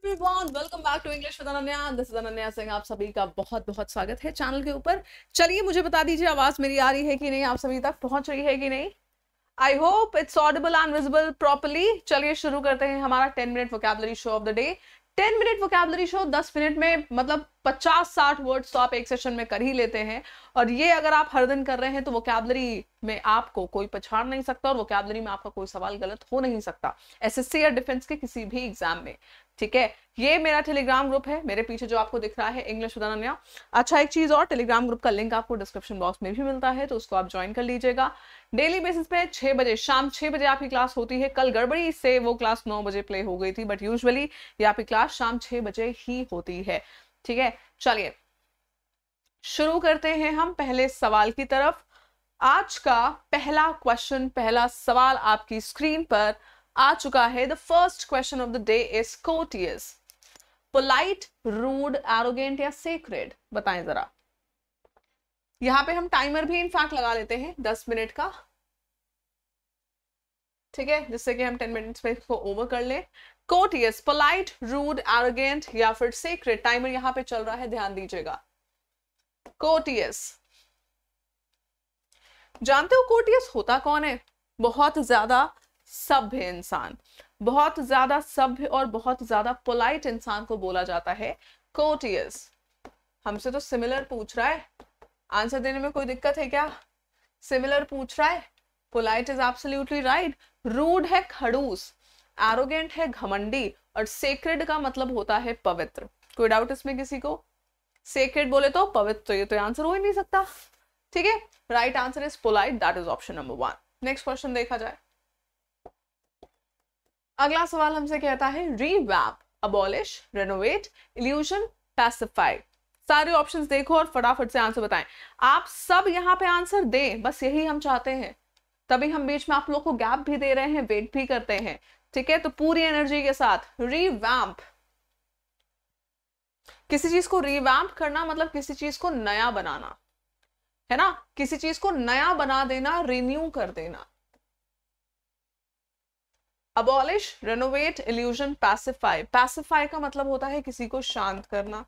Everyone, welcome back to English with Ananya. This is Ananya Singh. आप सभी का बहुत बहुत स्वागत है चैनल के ऊपर। चलिए मुझे बता दीजिए आवाज मेरी आ रही है कि नहीं, आप सभी तक पहुंच रही है कि नहीं। I hope it's Audible and visible properly. चलिए शुरू करते हैं हमारा 10 minute vocabulary show off the day. 10 minute vocabulary show 10 minute में मतलब 50-60 वर्ड्स तो आप एक सेशन में कर ही लेते हैं। और ये अगर आप हर दिन कर रहे हैं तो वोकैबुलरी में आपको कोई पछाड़ नहीं सकता और वोकैबुलरी में आपका कोई सवाल गलत हो नहीं सकता एसएससी या डिफेंस के किसी भी एग्जाम में। ठीक है, ये मेरा टेलीग्राम ग्रुप है, मेरे पीछे जो आपको दिख रहा है इंग्लिश विद अनन्या। अच्छा, एक चीज और, टेलीग्राम ग्रुप का लिंक आपको डिस्क्रिप्शन बॉक्स में भी मिलता है, तो उसको आप ज्वाइन कर लीजिएगा। डेली बेसिस पे 6 बजे, शाम 6 बजे आपकी क्लास होती है। कल गड़बड़ी से वो क्लास 9 बजे प्ले हो गई थी, बट यूजुअली ये आपकी क्लास शाम 6 बजे ही होती है। ठीक है, चलिए शुरू करते हैं हम पहले सवाल की तरफ। आज का पहला क्वेश्चन, पहला सवाल आपकी स्क्रीन पर आ चुका है। The first question of the day is courteous, polite, rude, arrogant या सेक्रेड। बताएं जरा। यहां पे हम टाइमर भी इनफैक्ट लगा लेते हैं 10 मिनट का, ठीक है, जिससे कि हम 10 मिनट्स में इसको ओवर कर लें। कोर्टियस, पोलाइट, रूड, एरोगेंट या फिर सेक्रेड। टाइमर यहां पे चल रहा है, ध्यान दीजिएगा। कोर्टियस, जानते हो कोर्टियस होता कौन है? बहुत ज्यादा सभ्य इंसान, बहुत ज्यादा सभ्य और बहुत ज्यादा पोलाइट इंसान को बोला जाता है कोर्टियस। हमसे तो सिमिलर पूछ रहा है, आंसर देने में कोई दिक्कत है क्या? सिमिलर पूछ रहा है, polite is absolutely right. Rude है खड़ूस, एरोगेंट है घमंडी और सेक्रेड का मतलब होता है पवित्र। कोई डाउट इसमें किसी को? सेक्रेड बोले तो पवित्र, ये तो आंसर हो ही नहीं सकता। ठीक है, right answer is polite, that is option number 1। Next question देखा जाए। अगला सवाल हमसे कहता है revamp, abolish, renovate, illusion, pacify. सारे ऑप्शंस देखो और फटाफट से आंसर बताएं। आप सब यहाँ पे आंसर दें, बस यही हम चाहते हैं, तभी हम बीच में आप लोग को गैप भी दे रहे हैं, वेट भी करते हैं। ठीक है, तो पूरी एनर्जी के साथ रीवैम्प। किसी चीज को रीवैम्प करना मतलब किसी चीज को नया बनाना, है ना, किसी चीज को नया बना देना, रिन्यू कर देना। Abolish, renovate, illusion, pacify. Pacify का मतलब होता है किसी को शांत करना,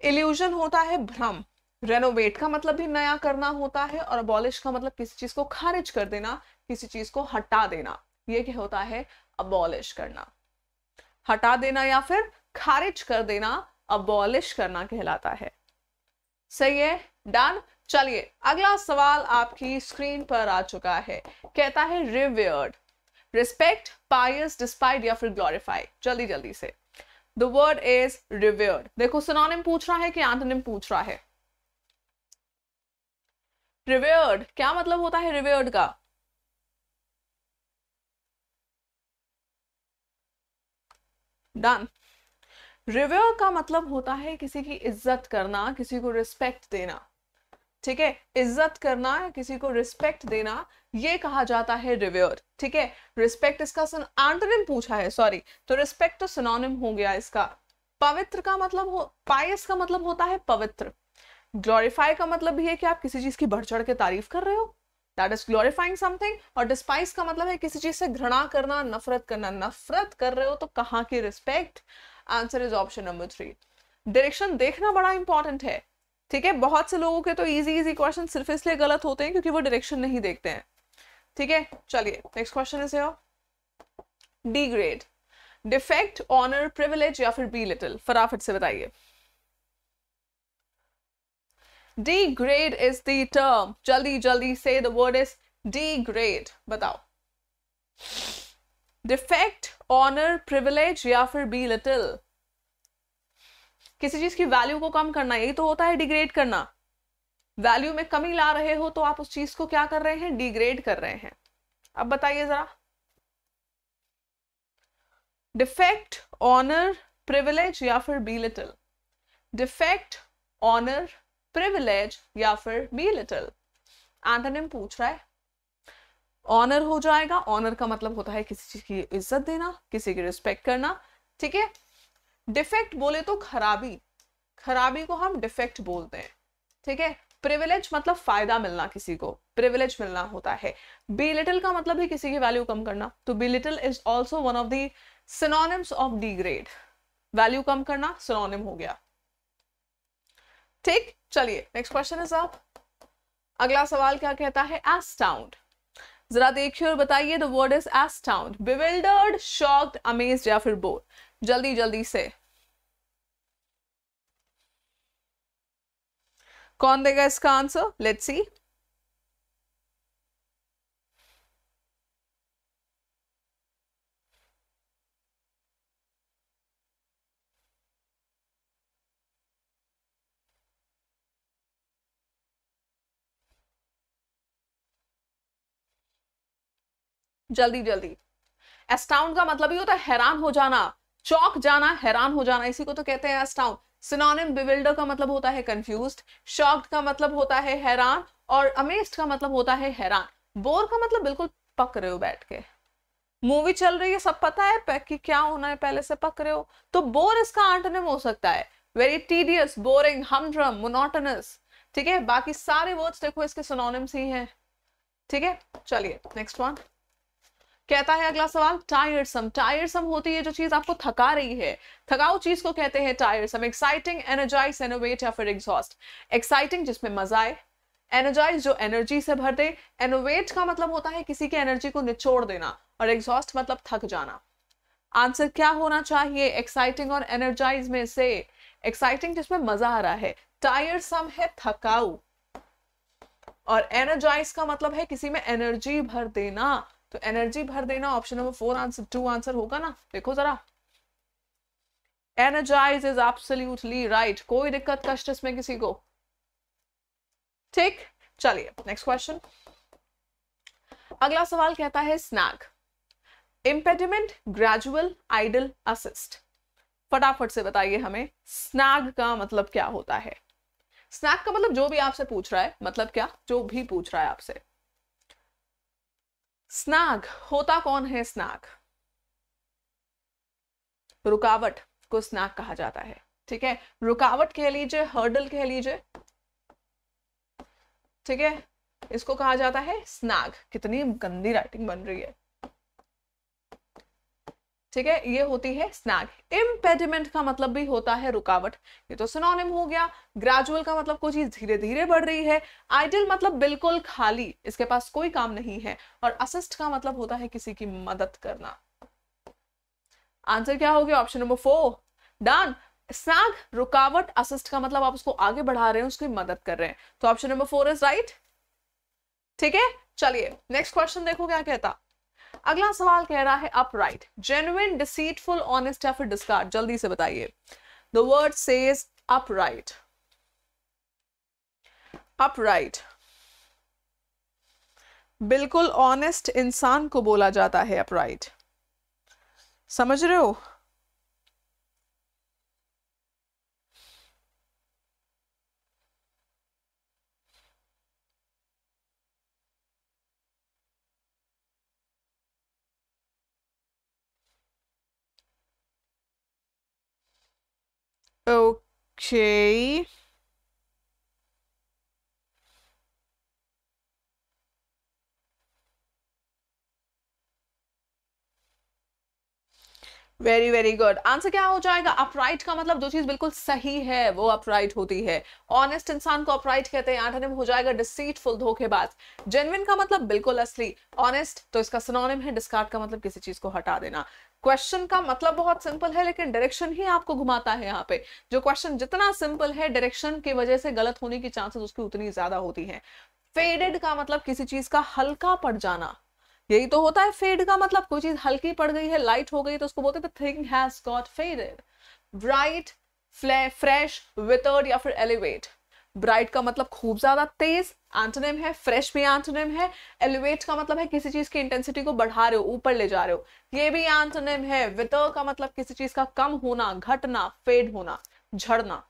इल्यूजन होता है भ्रम, रेनोवेट का मतलब भी नया करना होता है और अबॉलिश का मतलब किसी चीज को खारिज कर देना, किसी चीज को हटा देना। ये क्या होता है? अबॉलिश करना, हटा देना या फिर खारिज कर देना, अबॉलिश करना कहलाता है। सही है, डन। चलिए अगला सवाल आपकी स्क्रीन पर आ चुका है, कहता है रिवर्ड, रिस्पेक्ट, पायस, डिस्पाइट या फिर ग्लोरीफाई। जल्दी जल्दी से। The word is revered. देखो सिनोनिम पूछ रहा है कि एंटोनिम पूछ रहा है। रिवर्ड क्या मतलब होता है? रिवर्ड का डन। रिवर्ड का मतलब होता है किसी की इज्जत करना, किसी को रिस्पेक्ट देना। ठीक है, इज्जत करना, किसी को रिस्पेक्ट देना, ये कहा जाता है रिवर्ड। ठीक है, रिस्पेक्ट इसका एंटोनिम पूछा है, सॉरी, तो रिस्पेक्ट तो सिनोनिम हो गया इसका। पवित्र का मतलब पायस का मतलब होता है पवित्र। ग्लोरीफाई का मतलब भी है कि आप किसी चीज की बढ़ चढ़ के तारीफ कर रहे हो, दैट इज ग्लोरीफाइंग समथिंग। और डिस्पाइस का मतलब है किसी चीज से घृणा करना, नफरत करना। नफरत कर रहे हो तो कहाँ की respect? Answer is option number 3। Direction देखना बड़ा इंपॉर्टेंट है। ठीक है, बहुत से लोगों के तो इजी इजी क्वेश्चन सिर्फ इसलिए गलत होते हैं क्योंकि वो डायरेक्शन नहीं देखते हैं। ठीक है, चलिए next question is degrade, defect, honour, privilege या फिर बिलिटल। फटाफट से बताइए। Degrade is the term. जल्दी जल्दी से, द वर्ड इज डिग्रेड। बताओ, डिफेक्ट, ऑनर, प्रिविलेज या फिर बिलिटल। किसी चीज की वैल्यू को कम करना, यही तो होता है डिग्रेड करना। वैल्यू में कमी ला रहे हो तो आप उस चीज को क्या कर रहे हैं? डिग्रेड कर रहे हैं। अब बताइए जरा। डिफेक्ट, ऑनर, प्रिविलेज या फिर बिलिटल। डिफेक्ट, ऑनर, प्रिविलेज या फिर बिलिटल। एंटोनिम पूछ रहा है। ऑनर हो जाएगा, ऑनर का मतलब होता है किसी चीज की इज्जत देना, किसी की रिस्पेक्ट करना। ठीक है, डिफेक्ट बोले तो खराबी, खराबी को हम डिफेक्ट बोलते हैं। ठीक है, प्रिविलेज मतलब फायदा मिलना, किसी को प्रिविलेज मिलना होता है। बिलिटल का मतलब ही किसी की वैल्यू कम करना, तो belittle is also one of the synonyms of degrade. Value कम करना सिनोनिम हो गया। ठीक, चलिए नेक्स्ट क्वेश्चन इज अप। अगला सवाल क्या कहता है, एस्टाउंड। जरा देखिए और बताइए, the word is एस्टाउंड। Bewildered, shocked, amazed या फिर बोर। जल्दी जल्दी से कौन देगा इसका आंसर, लेट्स सी। जल्दी जल्दी। एस्टाउंड का मतलब ही होता है हैरान हो जाना, चौंक जाना, हैरान हो जाना, इसी को तो कहते हैं एस्टाउंड। सिनोनिम बिविल्डर का मतलब होता है कंफ्यूज्ड, शॉक्ड का मतलब होता है हैरान, और अमेज्ड का मतलब होता है हैरान। बोर का मतलब बिल्कुल पक रहे हो बैठ के, मूवी चल रही है, सब पता है कि क्या होना है, पहले से पक रहे हो, तो बोर इसका एंटोनिम हो सकता है। Very tedious, boring, हमड्रम, monotonous. ठीक है, बाकी सारे वर्ड्स देखो इसके सिनोनिम्स ही हैं। ठीक है, चलिए नेक्स्ट वन कहता है अगला सवाल, टायरसम। टायरसम होती है जो चीज आपको थका रही है, थकाऊ चीज को कहते हैं टायरसम। एक्साइटिंग, एनर्जाइज, इनोवेट या फिर एग्जॉस्ट। एक्साइटिंग जिसमें मजा आए, एनर्जाइज जो एनर्जी से भर दे, इनोवेट का मतलब होता है किसी की एनर्जी को निचोड़ देना, और एग्जॉस्ट मतलब थक जाना। आंसर क्या होना चाहिए एक्साइटिंग और एनर्जाइज में से? एक्साइटिंग जिसमें मजा आ रहा है, टायरसम है थकाऊ, और एनर्जाइज का मतलब है किसी में एनर्जी भर देना, तो एनर्जी भर देना ऑप्शन नंबर 4 आंसर 2 आंसर होगा ना। देखो जरा, एनर्जाइज इज एब्सोल्युटली राइट, कोई दिक्कत कष्ट इसमें किसी को। ठीक, चलिए नेक्स्ट क्वेश्चन। अगला सवाल कहता है snag. Impediment, gradual, idle, assist. फटाफट से बताइए हमें स्नैग का मतलब क्या होता है। स्नैग का मतलब जो भी आपसे पूछ रहा है, मतलब क्या, जो भी पूछ रहा है आपसे। स्नैग होता कौन है? स्नैग रुकावट को स्नैग कहा जाता है। ठीक है, रुकावट कह लीजिए, हर्डल कह लीजिए, ठीक है, इसको कहा जाता है स्नैग। कितनी गंदी राइटिंग बन रही है। ठीक है, ये होती है स्नैग। इम्पेडिमेंट का मतलब भी होता है रुकावट, ये तो सिनोनिम हो गया। ग्रेजुअल का मतलब कोई चीज धीरे धीरे बढ़ रही है। आइडल मतलब बिल्कुल खाली, इसके पास कोई काम नहीं है। और असिस्ट का मतलब होता है किसी की मदद करना। आंसर क्या हो गया? Option number 4 done. स्नैग रुकावट, असिस्ट का मतलब आप उसको आगे बढ़ा रहे हैं, उसकी मदद कर रहे हैं, तो ऑप्शन नंबर 4 इज राइट। ठीक है, चलिए नेक्स्ट क्वेश्चन देखो क्या कहता। अगला सवाल कह रहा है अपराइट, जेन्युइन, डिसीटफुल, ऑनेस्ट या फिर डिस्कार्ड। जल्दी से बताइए। The word says upright. Upright बिल्कुल ऑनेस्ट इंसान को बोला जाता है अपराइट, समझ रहे हो? Okay, very very good. Answer क्या हो जाएगा? अपराइट का मतलब जो चीज बिल्कुल सही है वो अपराइट होती है। ऑनेस्ट इंसान को अपराइट कहते हैं। एंटोनिम हो जाएगा डिसीटफुल, धोखेबाज। जेन्युइन का मतलब बिल्कुल असली। ऑनेस्ट तो इसका सिनोनिम है। डिस्कार्ड का मतलब किसी चीज को हटा देना। क्वेश्चन का मतलब बहुत सिंपल है, लेकिन डायरेक्शन ही आपको घुमाता है यहाँ पे। जो क्वेश्चन जितना सिंपल है, डायरेक्शन की वजह से गलत होने की चांसेस उसकी उतनी ज्यादा होती है। फेडेड का मतलब किसी चीज का हल्का पड़ जाना, यही तो होता है। फेड का मतलब कोई चीज हल्की पड़ गई है, लाइट हो गई, तो उसको बोलते हैं thing has got faded. Bright, fresh, withered या फिर एलिवेट। ब्राइट का मतलब खूब ज्यादा तेज, एंटोनिम है। फ्रेश भी एंटोनिम है। एलिवेट का मतलब है किसी चीज की इंटेंसिटी को बढ़ा रहे हो, ऊपर ले जा रहे हो, ये भी एंटोनिम है। विथर का मतलब किसी चीज का कम होना, घटना, फेड होना, झड़ना।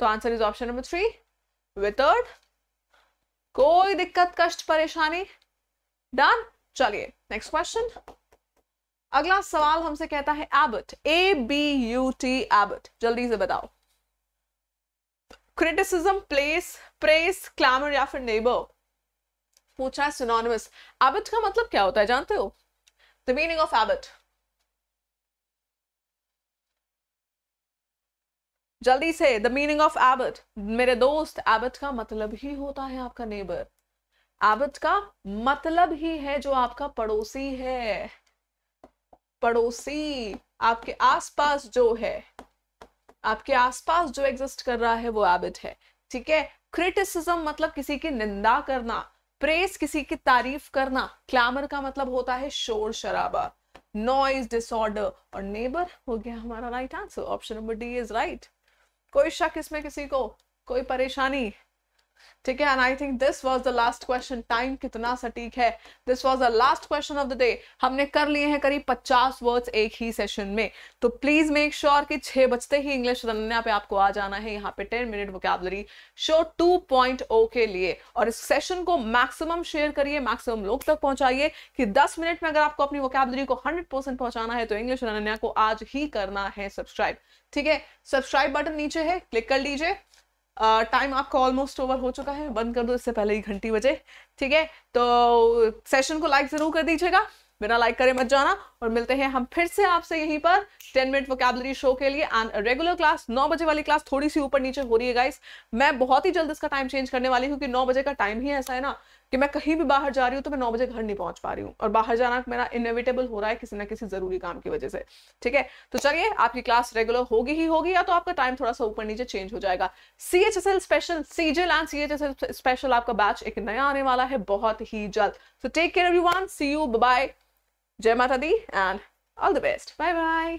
तो answer is option number 3 withered. कोई दिक्कत कष्ट परेशानी? डन। चलिए नेक्स्ट क्वेश्चन। अगला सवाल हमसे कहता है एबट, ABUT, एबट। जल्दी से बताओ क्रिटिसिज्म, प्रेस, क्लैमर या फिर नेबर। पूछा है सिनोनिमस। हैबिट का मतलब क्या होता है जानते हो? द मीनिंग ऑफ हैबिट, जल्दी से, द मीनिंग ऑफ हैबिट मेरे दोस्त। हैबिट का मतलब ही होता है आपका नेबर। हैबिट का मतलब ही है जो आपका पड़ोसी है। पड़ोसी आपके आसपास जो है, आपके आसपास जो एग्जिस्ट कर रहा है वो हैबिट है। ठीक है। क्रिटिसिज्म मतलब किसी की निंदा करना, प्रेस किसी की तारीफ करना, क्लैमर का मतलब होता है शोर शराबा, नॉइज, डिसऑर्डर, और नेबर हो गया हमारा right answer. Option number D is right. कोई शक इसमें किसी को? कोई परेशानी? ठीक है। And I think this was the last question. Time कितना सटीक है। This was the last question of the day. हमने कर लिए हैं करीब 50 वर्ड्स एक ही सेशन में। तो प्लीज मेक श्योर कि 6 बजते ही इंग्लिश रनन्या पे आपको आ जाना है। यहाँ पे 10 मिनट वोकैबुलरी शो 2.0 के लिए। और इस सेशन को मैक्सिमम शेयर करिए, मैक्सिमम लोग तक पहुंचाइए कि 10 मिनट में अगर आपको अपनी वोकैबुलरी को 100% पहुंचाना है तो इंग्लिश रनन्या को आज ही करना है सब्सक्राइब। ठीक है। सब्सक्राइब बटन नीचे है, क्लिक कर लीजिए। टाइम आपका ऑलमोस्ट ओवर हो चुका है, बंद कर दो इससे पहले ही घंटी बजे। ठीक है। तो सेशन को लाइक जरूर कर दीजिएगा, बिना लाइक करे मत जाना। और मिलते हैं हम फिर से आपसे यहीं पर 10 मिनट वोकैबुलरी शो के लिए। एंड रेगुलर क्लास 9 बजे वाली क्लास थोड़ी सी ऊपर नीचे हो रही है गाइस। मैं बहुत ही जल्द इसका टाइम चेंज करने वाली हूँ, क्योंकि 9 बजे का टाइम ही ऐसा है ना कि मैं कहीं भी बाहर जा रही हूँ तो मैं 9 बजे घर नहीं पहुंच पा रही हूँ, और बाहर जाना मेरा इनएविटेबल हो रहा है किसी ना किसी जरूरी काम की वजह से। ठीक है। तो चलिए, आपकी क्लास रेगुलर होगी ही होगी, या तो आपका टाइम थोड़ा सा ऊपर नीचे चेंज हो जाएगा। CHSL special, CGL and CHSL special आपका बैच एक नया आने वाला है बहुत ही जल्द। So take care everyone, see you, bye bye, जय माता दी and all the best, bye bye.